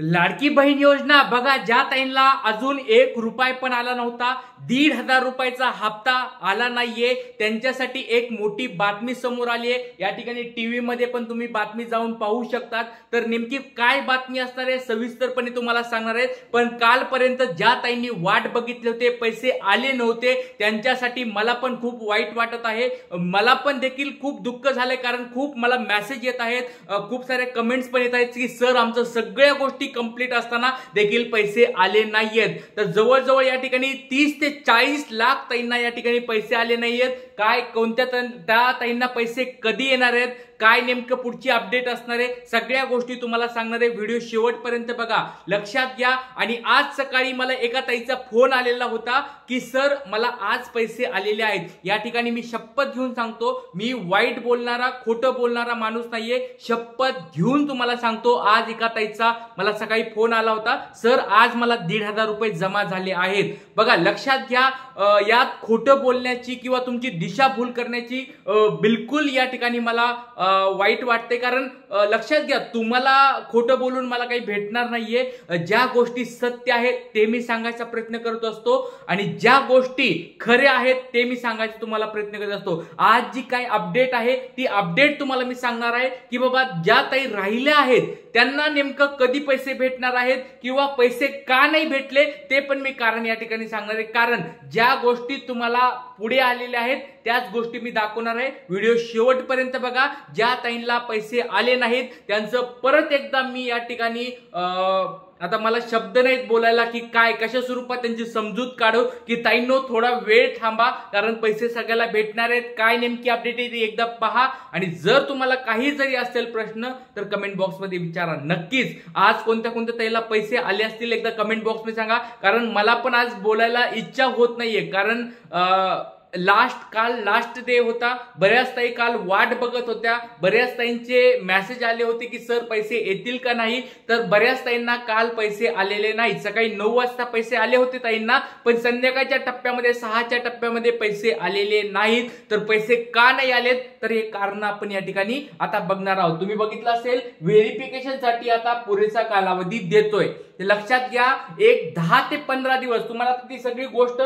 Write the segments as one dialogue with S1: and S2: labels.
S1: लाडकी बहीण योजना बघा, ज्या ताईंना अजून 1 रुपया पण आला नव्हता, 1,500 रुपयाचा हप्ता आला नाहीये, त्यांच्यासाठी एक मोठी बातमी समोर आली आहे। या ठिकाणी टीव्ही मध्ये पण तुम्ही बातमी जाऊन पाहू शकतात। तर नेमकी काय बातमी असणार आहे सविस्तरपणे तुम्हाला सांगणार आहे। पण कालपर्यंत ज्या ताईंनी वाट बघितले होते, पैसे आले नव्हते, त्यांच्यासाठी मला पण खूप वाईट वाटत आहे। मला पण देखील खूप दुःख झाले, कारण खूप मला मेसेज येत आहेत, खूप सारे कमेंट्स पण येत आहेत की सर आमचं सगळ्या गोष्टी कंप्लीट असताना देखील पैसे आले नाहीयेत। तर जवळजवळ या ठिकाणी 30 ते 40 लाख ताईंना या ठिकाणी पैसे आले नाहीयेत। काय कोणत्या त्या ताईंना पैसे कधी येणार आहेत, काय नेमकं पुढची अपडेट असणार आहे, सगळ्या गोष्टी तुम्हाला सांगणार आहे। व्हिडिओ शेवटपर्यंत बघा, लक्षात घ्या। आणि आज सकाळी मला एका ताईचा फोन आलेला होता की सर मला आज पैसे आलेले आहेत। या ठिकाणी मी शपथ घेऊन सांगतो, मी वाईट बोलणारा, खोटं बोलणारा माणूस नाहीये। शपथ घेऊन तुम्हाला सांगतो, आज एका ताईचा मला सकाळी फोन आला होता, सर आज मला 1,500 रुपये जमा झाले आहेत। बघा लक्षात घ्या, यात खोटं बोलण्याची किंवा तुमची दिशाभूल करण्याची बिलकुल या ठिकाणी मला वाईट वाटते। कारण लक्षात घ्या, तुम्हाला खोटं बोलून मला काही भेटणार नाहीये। ज्या गोष्टी सत्य आहेत ते मी सांगायचा प्रयत्न करत असतो, आणि ज्या गोष्टी खऱ्या आहेत ते मी सांगायचा तुम्हाला प्रयत्न करत असतो। आज जी काही अपडेट आहे ती अपडेट तुम्हाला मी सांगणार आहे की बाबा ज्या ताई राहिल्या आहेत त्यांना नेमकं कधी पैसे भेटणार आहेत किंवा पैसे का नाही भेटले ते पण मी कारण या ठिकाणी सांगणार आहे। कारण ज्या गोष्टी तुम्हाला पुढे आलेल्या आहेत त्याच गोष्टी मी दाखवणार आहे। व्हिडिओ शेवटपर्यंत बघा। ज्या ताईंना पैसे आले नाहीत त्यांचं परत एकदा मी या ठिकाणी आता मला शब्द नाहीत बोलायला की काय कशा स्वरूपात त्यांची समजूत काढू की ताईंनो थोडा वेळ थांबा, कारण पैसे सगळ्याला भेटणार आहेत। काय नेमकी अपडेट आहे ती एकदा पहा, आणि जर तुम्हाला काही जरी असेल प्रश्न तर कमेंट बॉक्स मध्ये विचारा नक्कीच। आज कोणत्या कोणत्या ताईला पैसे आले असतील एकदा कमेंट बॉक्स मध्ये सांगा, कारण मला पण आज बोलायला इच्छा होत नाहीये। कारण काल लास्ट डे होता, बऱ्याच ताई काल वाट बघत होत्या, बऱ्याच ताईंचे मेसेज आले होते की सर पैसे येतील का नाही, तर बऱ्याच ताईंना काल पैसे आलेले नाहीत। सकाळी 9 वाजता पैसे आले होते ताईंना, पण संध्याकाळच्या टप्प्यामध्ये 6च्या टप्प्यामध्ये पैसे आलेले नाहीत। तर पैसे का नाही आलेत तर हे कारण आपण या ठिकाणी आता बघणार आहोत। तुम्ही बघितलं असेल व्हेरिफिकेशन साठी आता पुरेसा कालावधी देतोय, लक्षात घ्या। एक 10 ते 15 दिवस तुम्हाला ती सगळी गोष्ट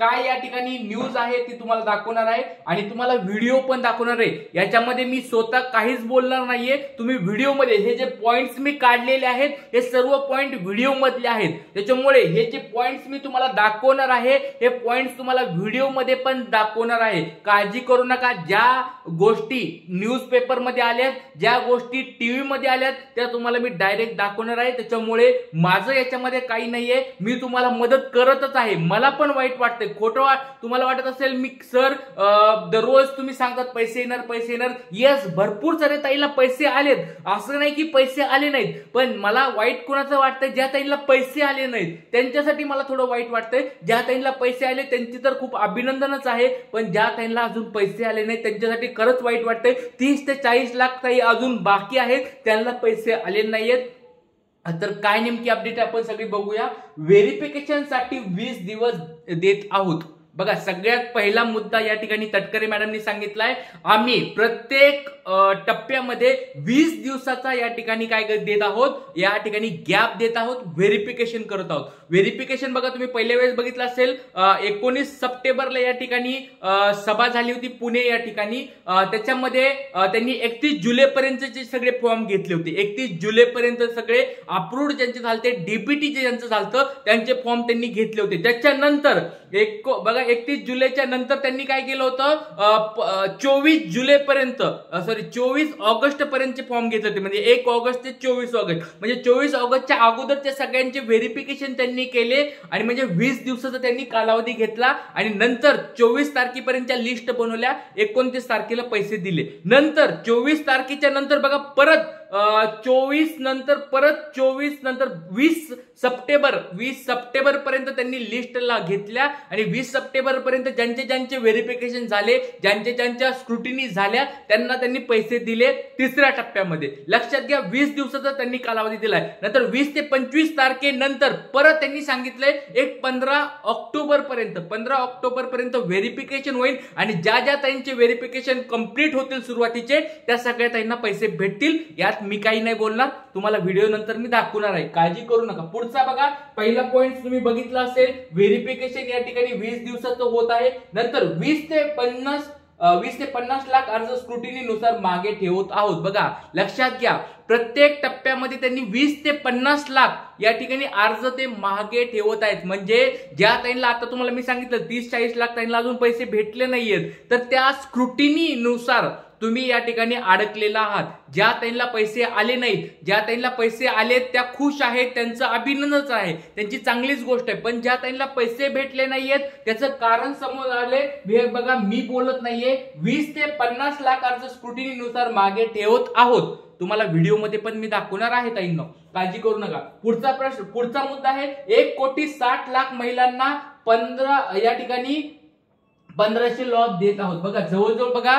S1: काय या ठिकाणी न्यूज आहे ती तुम्हाला दाखवणार आहे, आणि तुम्हाला व्हिडिओ पण दाखवणार आहे। याच्यामध्ये मी स्वतः काहीच बोलणार नाहीये। तुम्ही व्हिडिओ मध्ये हे जे पॉइंट्स मी काढलेले आहेत हे सर्व पॉइंट व्हिडिओ मधले आहेत, त्याच्यामुळे हे जे पॉइंट्स मी तुम्हाला दाखवणार आहे हे पॉइंट्स तुम्हाला व्हिडिओ मध्ये पण दाखवणार आहे। काळजी करू नका। ज्या गोष्टी न्यूजपेपर मध्ये आल्यात, ज्या गोष्टी टीव्ही मध्ये आल्यात त्या तुम्हाला मी डायरेक्ट दाखवणार आहे। त्याच्यामुळे माझं याच्यामध्ये काही नाहीये, मी तुम्हाला मदत करतच आहे। मला पण वाईट वाटते, खोटं तुम्हाला वाटत असेल मी सर दररोज तुम्ही सांगतात पैसे येणार पैसे येणार, येस भरपूर सारे ताईला पैसे आलेत, असं नाही की पैसे आले नाहीत। पण मला वाईट कोणाचं वाटतंय, ज्या ताईला पैसे आले नाहीत त्यांच्यासाठी मला थोडं वाईट वाटतंय। ज्या ताईला पैसे आले त्यांची तर खूप अभिनंदनच आहे, पण ज्या ताईला अजून पैसे आले नाहीत त्यांच्यासाठी खरंच वाईट वाटतंय। 30 ते 40 लाख ताई अजून बाकी आहेत, त्यांना पैसे आले नाहीयेत। तर काय नेमकी अपडेट आपण सगळी बघूया। व्हेरिफिकेशन साठी 20 दिवस देत आहोत। बघा सगळ्यात पहिला मुद्दा या ठिकाणी तटकरे मॅडमनी सांगितलाय, आम्ही प्रत्येक टप्प्यामध्ये 20 दिवसाचा या ठिकाणी काय देत आहोत, या ठिकाणी गॅप देत आहोत, व्हेरिफिकेशन करत आहोत। व्हेरिफिकेशन बघा तुम्ही पहिल्या वेळेस बघितलं असेल 19 सप्टेंबरला या ठिकाणी सभा झाली होती पुणे या ठिकाणी, त्याच्यामध्ये त्यांनी 31 जुलैपर्यंतचे सगळे फॉर्म घेतले होते। 31 जुलैपर्यंत सगळे अप्रूव्ड ज्यांचे झालते, डीपीटी ज्यांचं झालतं त्यांचे फॉर्म त्यांनी घेतले होते। त्याच्यानंतर बघा 31 जुलैच्या नंतर त्यांनी काय केलं होतं, 24 जुलैपर्यंत 24 ऑगस्ट पर्यंतचे फॉर्म घेतले होते, म्हणजे 1 ऑगस्ट ते 24 ऑगस्ट, म्हणजे 24 ऑगस्टच्या अगोदरचे सगळ्यांचे व्हेरिफिकेशन त्यांनी केले, आणि म्हणजे 20 दिवसाचा त्यांनी कालावधी घेतला, आणि नंतर 24 तारखेपर्यंतच्या लिस्ट बनवल्या, 29 तारखेला पैसे दिले। नंतर 24 तारखेच्या नंतर बघा परत 24 नंतर परत 24 नंतर 20 सप्टेंबर पर्यंत त्यांनी लिस्टला घेतल्या, आणि 20 सप्टेंबर पर्यंत ज्यांचे व्हेरिफिकेशन झाले, ज्यांच्या स्क्रुटिनी झाल्या त्यांना त्यांनी पैसे दिले तिसऱ्या टप्प्यामध्ये। लक्षात घ्या 20 दिवसाचा त्यांनी कालावधी दिलाय। नंतर 20 ते 25 तारखेनंतर परत त्यांनी सांगितलंय एक 15 ऑक्टोबर पर्यंत व्हेरिफिकेशन होईल, आणि ज्या ताईंचे व्हेरिफिकेशन कंप्लीट होतील सुरुवातीचे त्या सगळ्या ताईंना पैसे भेटतील। यात मी काही नाही बोलणार, तुम्हाला व्हिडिओ नंतर मी दाखवणार आहे, काळजी करू नका। पुढचा बघा, पहिला पॉइंट तुम्ही बघितला असेल, व्हेरिफिकेशन या ठिकाणी 20 दिवसाचं होत आहे। नंतर 20 ते 50 लाख अर्ज स्क्रुटिनीनुसार मागे ठेवत आहोत। बघा लक्षात घ्या, प्रत्येक टप्प्यामध्ये त्यांनी 20 ते 50 लाख या ठिकाणी अर्ज ते मागे ठेवत आहेत। म्हणजे ज्या ताईंना आता तुम्हाला मी सांगितलं 30-40 लाख ताईंना अजून पैसे भेटले नाहीयेत, तर त्या स्क्रुटिनीनुसार तुम्ही या ठिकाणी अडकलेला आहात। ज्या ताईंना पैसे आले नाहीत, ज्या ताईंना पैसे आले त्या खुश आहेत, त्यांचं अभिनंदनच आहे, त्यांची चांगलीच गोष्ट आहे। पण ज्या ताईंना पैसे भेटले नाहीयेत त्याचं कारण समोर आले, हे बघा मी बोलत नाहीये, 20 ते 50 लाख अर्ज स्क्रुटिनीनुसार मागे ठेवत आहोत। तुम्हाला व्हिडिओ मध्ये पण मी दाखवणार आहे ताईंनो, काळजी करू नका। पुढचा मुद्दा आहे 1,60,00,000 महिलांना 1500 लाभ देत आहोत। बघा जवळजवळ बघा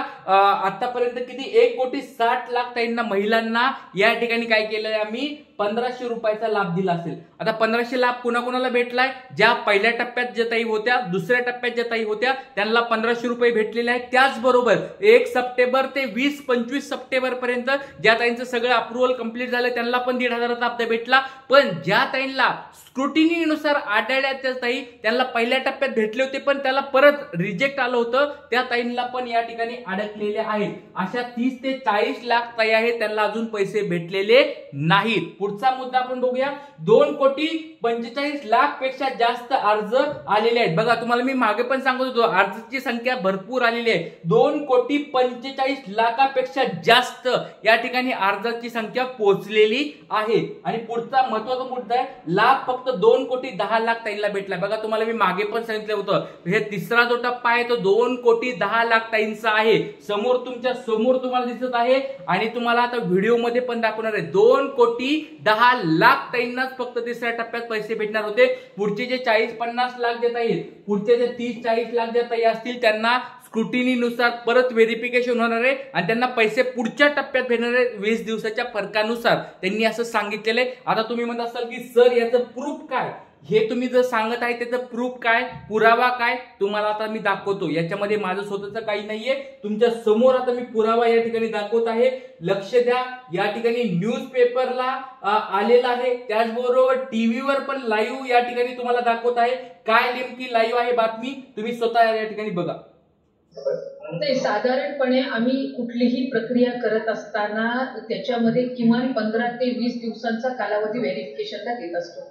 S1: आतापर्यंत किती 1,60,00,000 ताईंना महिलांना या ठिकाणी काय केलंय, आम्ही 1500 रुपयाचा लाभ दिला असेल। आता 1500 लाभ कुणाकुणाला भेटलाय, ज्या पहिल्या टप्प्यात ज्या ताई होत्या, दुसऱ्या टप्प्यात ज्या ताई होत्या त्यांना 1500 रुपये भेटलेले आहेत। त्याचबरोबर 1 सप्टेंबर ते 20-25 सप्टेंबर पर्यंत ज्या ताईंचं सगळं अप्रुव्हल कंप्लीट झालं त्यांना पण 1,500चा हप्ता भेटला। पण ज्या ताईंना स्क्रुटिनीनुसार आढळल्या त्या ताई, त्यांना पहिल्या टप्प्यात भेटले होते पण त्याला परत रिजेक्ट आलं होतं, त्या ताईंना पण या ठिकाणी अडकलेले आहेत। अशा 30 ते 40 लाख ताई आहेत, त्यांना अजून पैसे भेटलेले नाहीत। पुढचा मुद्दा आपण बघूया, 2,45,00,000 पेक्षा जास्त अर्ज आलेले आहेत। बघा तुम्हाला मी मागे पण सांगत होतो, अर्जाची संख्या भरपूर आलेली आहे। 2,45,00,000 पेक्षा जास्त या ठिकाणी अर्जाची संख्या पोहोचलेली आहे। आणि पुढचा महत्त्वाचा मुद्दा आहे, लाभ फक्त 2,10,00,000 ताईंना भेटला। बघा तुम्हाला मी मागे पण सांगितलं होतं, हे तिसरा जो टप्पा आहे तो 2,10,00,000 ताईंचा आहे। समोर तुमच्या समोर तुम्हाला दिसत आहे आणि तुम्हाला आता व्हिडिओ मध्ये पण दाखवणार आहे, 2,10,00,000 ताईंनाच फक्त तिसऱ्या टप्प्यात पैसे भेटणार होते। पुढचे जे 40-50 लाख देत आहेत, पुढचे जे 30-40 लाख देत असतील त्यांना स्क्रुटिनीनुसार परत व्हेरिफिकेशन होणार आहे आणि त्यांना पैसे पुढच्या टप्प्यात भेटणार आहे 20 दिवसाच्या फरकानुसार, त्यांनी असं सांगितलेलं आहे। आता तुम्ही म्हणत असाल की सर याचं प्रूफ काय, हे तुम्ही जर सांगत आहे त्याचं प्रूफ काय, पुरावा काय, तुम्हाला आता मी दाखवतो। याच्यामध्ये माझं स्वतःचं काही नाहीये, तुमच्या समोर आता मी पुरावा या ठिकाणी दाखवत आहे। लक्ष द्या, या ठिकाणी न्यूजपेपरला आलेला आहे, त्याचबरोबर टीव्हीवर पण लाईव्ह या ठिकाणी तुम्हाला दाखवत आहे। काय नेमकी लाईव्ह आहे बातमी, तुम्ही स्वतः या ठिकाणी बघा।
S2: ते साधारणपणे आम्ही कुठलीही प्रक्रिया करत असताना त्याच्यामध्ये किमान 15 ते 20 दिवसांचा कालावधी व्हेरिफिकेशनला देत असतो।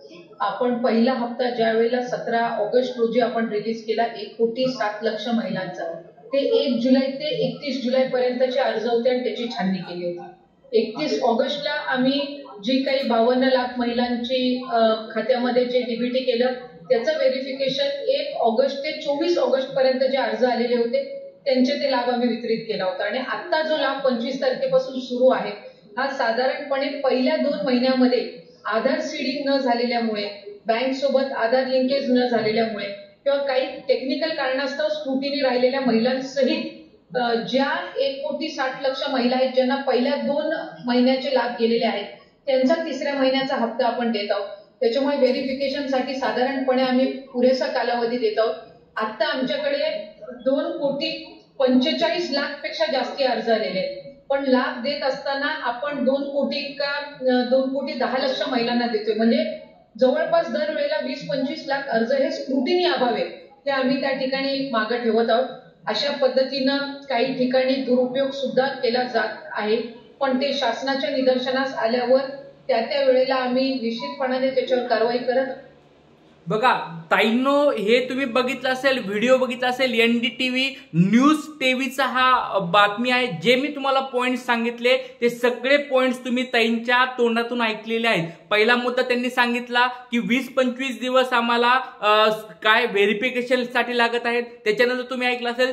S2: आपण पहिला हप्ता ज्या वेळेला 17 ऑगस्ट रोजी आपण रिलीज केला 1,60,00,000 महिलांचा, ते 1 जुलै ते 31 जुलै पर्यंतचे अर्ज होते आणि त्याची छाननी केली होती। 31 ऑगस्टला आम्ही जी काही 52 लाख महिलांची खात्यामध्ये जे डीबीटी केलं त्याचं व्हेरिफिकेशन 1 ऑगस्ट ते 24 ऑगस्ट पर्यंत जे अर्ज आलेले होते त्यांचे ते लाभ आम्ही वितरित केला होता। आणि आता जो लाभ 25 तारखेपासून सुरू आहे हा साधारणपणे पहिल्या 2 महिन्यामध्ये आधार सीडिंग न झालेल्यामुळे, बँक सोबत आधार लिंकेज न झालेल्यामुळे किंवा काही टेक्निकल कारणास्तव स्क्रुटिनी राहिलेल्या महिलांसहित ज्या 1,60,00,000 महिला आहेत ज्यांना पहिल्या 2 महिन्याचे लाभ गेलेले आहेत त्यांचा 3ऱ्या महिन्याचा हप्ता आपण देत आहोत। त्याच्यामुळे व्हेरिफिकेशनसाठी साधारणपणे आम्ही पुरेसा कालावधी देत आहोत। आता आमच्याकडे 2,45,00,000 पेक्षा जास्ती अर्ज आलेले आहेत, पण लाभ देत असताना आपण 2 कोटी का 2,10,00,000 महिलांना देतोय। म्हणजे जवळपास दरवेळेला 20-25 लाख अर्ज हे स्क्रुटिनी अभावे ते आम्ही त्या ठिकाणी मागे ठेवत आहोत। अशा पद्धतीनं काही ठिकाणी दुरुपयोग सुद्धा केला जात आहे, पण ते शासनाच्या निदर्शनास आल्यावर त्या वेळेला आम्ही निश्चितपणाने त्याच्यावर कारवाई करत।
S1: बघा ताईंनो, हे तुम्ही बघितलं असेल, व्हिडिओ बघितला असेल, NDTV न्यूज टीव्हीचा हा बातमी आहे। जे मी तुम्हाला पॉइंट्स सांगितले ते सगळे पॉइंट्स तुम्ही ताईंच्या तोंडातून ऐकलेले आहेत। पहिला मुद्दा त्यांनी सांगितला की 20-25 दिवस आम्हाला काय व्हेरिफिकेशन साठी लागत आहेत। त्याच्यानंतर तुम्ही ऐकलं असेल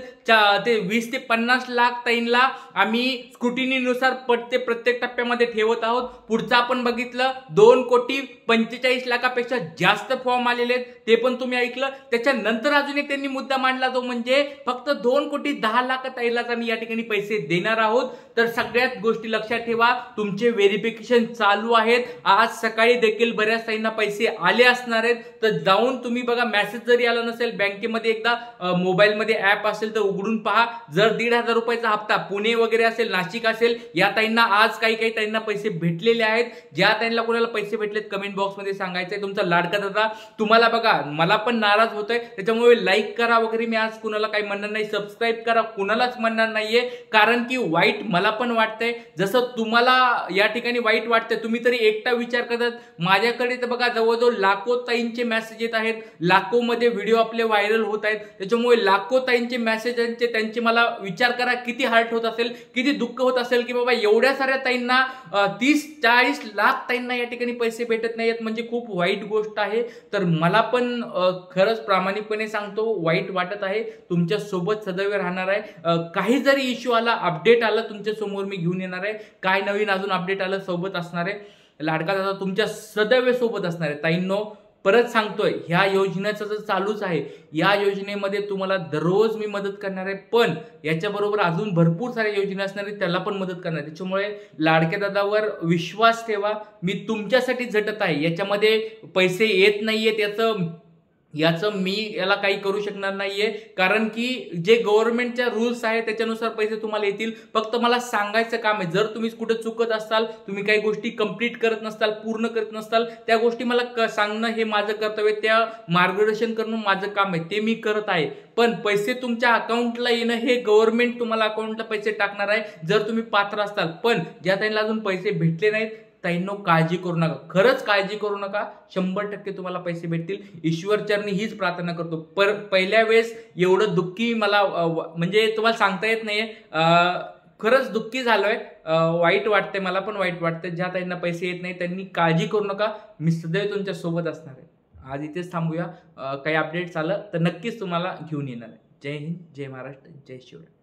S1: ते 20 ते 50 लाख ताईंना आम्ही स्क्रुटिनीनुसार प्रत्येक टप्प्यामध्ये ठेवत आहोत। पुढचं आपण बघितलं 2,45,00,000 पेक्षा जास्त फॉर्म आलेले आहेत, ते पण तुम्ही ऐकलं. त्याच्यानंतर अजून एक त्यांनी मुद्दा मांडला, तो म्हणजे फक्त 2,10,00,000 ताईलाच आम्ही या ठिकाणी पैसे देणार आहोत. तर सगळ्यात गोष्टी लक्षात ठेवा, तुमचे व्हेरिफिकेशन चालू आहेत. आज सकाळी देखील बऱ्याच ताईंना पैसे आले असणार आहेत. तर जाऊन तुम्ही बघा, मेसेज जरी आला नसेल बँकेमध्ये एकदा मोबाईलमध्ये ऍप असेल तर उघडून पहा. जर 1,500 रुपयाचा हप्ता पुणे वगैरे असेल, नाशिक असेल, या ताईंना आज काही ताईंना पैसे भेटलेले आहेत. ज्या ताईंना कोणाला पैसे भेटलेत कमेंट बॉक्समध्ये सांगायचंय. तुमचा लाडका दादा तुम्हाला बघा, मला पण नाराज होतोय, त्याच्यामुळे लाईक करा वगैरे. मी आज कुणाला काही म्हणणार नाही, सबस्क्राईब करा कुणालाच म्हणणार नाहीये, कारण की वाईट मला पण वाटतंय. जसं तुम्हाला या ठिकाणी वाईट वाटतंय, तुम्ही तरी एकटा विचार करतात. माझ्याकडे तर बघा जवळजवळ लाखो ताईंचे मेसेज येत आहेत, लाखो मध्ये व्हिडिओ आपले व्हायरल होत आहेत. त्याच्यामुळे लाखो ताईंचे मेसेजांचे त्यांचे मला विचार करा किती हार्ट होत असेल, किती दुःख होत असेल की बाबा एवढ्या साऱ्या ताईंना 30-40 लाख ताईंना या ठिकाणी पैसे भेटत नाहीत, म्हणजे खूप वाईट गोष्ट आहे. तर मला पण खरंच प्रामाणिकपणे सांगतो वाईट वाटत आहे. तुमच्या सोबत सदैव राहणार आहे. काही जरी इश्यू आला, अपडेट आला, तुमच्या समोर मी घेऊन येणार आहे. काय नवीन अजून अपडेट आलं सोबत असणार आहे. लाडका दादा तुमच्या सदैव सोबत असणार आहे. ताईंनो परत सांगतोय, ह्या योजनेचं तर चालूच आहे. या योजनेमध्ये तुम्हाला दररोज मी मदत करणार आहे, पण याच्याबरोबर अजून भरपूर साऱ्या योजना असणार आहेत, त्याला पण मदत करणार. त्याच्यामुळे लाडक्या दादावर विश्वास ठेवा. मी तुमच्यासाठी झटत आहे. याच्यामध्ये पैसे येत नाहीये याचं मी याला काही करू शकणार नाहीये, कारण की जे गव्हर्नमेंटच्या रूल्स आहे त्याच्यानुसार पैसे तुम्हाला येतील. फक्त मला सांगायचं काम आहे. जर तुम्ही कुठे चुकत असाल, तुम्ही काही गोष्टी कंप्लीट करत नसताल, पूर्ण करत नसताल, त्या गोष्टी मला सांगणं हे माझं कर्तव्य, त्या मार्गदर्शन करणं माझं काम आहे, ते मी करत आहे. पण पैसे तुमच्या अकाउंटला येणं हे गव्हर्नमेंट तुम्हाला अकाउंटला पैसे टाकणार आहे, जर तुम्ही पात्र असाल. पण ज्या ताईंना अजून पैसे भेटले नाहीत ताईंनो काळजी करू नका, खरंच काळजी करू नका. 100% तुम्हाला पैसे भेटतील. ईश्वर चरणी हीच प्रार्थना करतो. पहिल्या वेळेस एवढं दुःखी मला म्हणजे तुम्हाला सांगता येत नाहीये. खरंच दुःखी झालोय, वाईट वाटतंय, मला पण वाईट वाटतंय. ज्या ताईंना पैसे येत नाही त्यांनी काळजी करू नका, मी सदैव तुमच्या सोबत असणार आहे. आज इथेच थांबूया. काही अपडेट्स आलं तर नक्कीच तुम्हाला घेऊन येणार आहे. जय हिंद, जय महाराष्ट्र, जय शिवराय.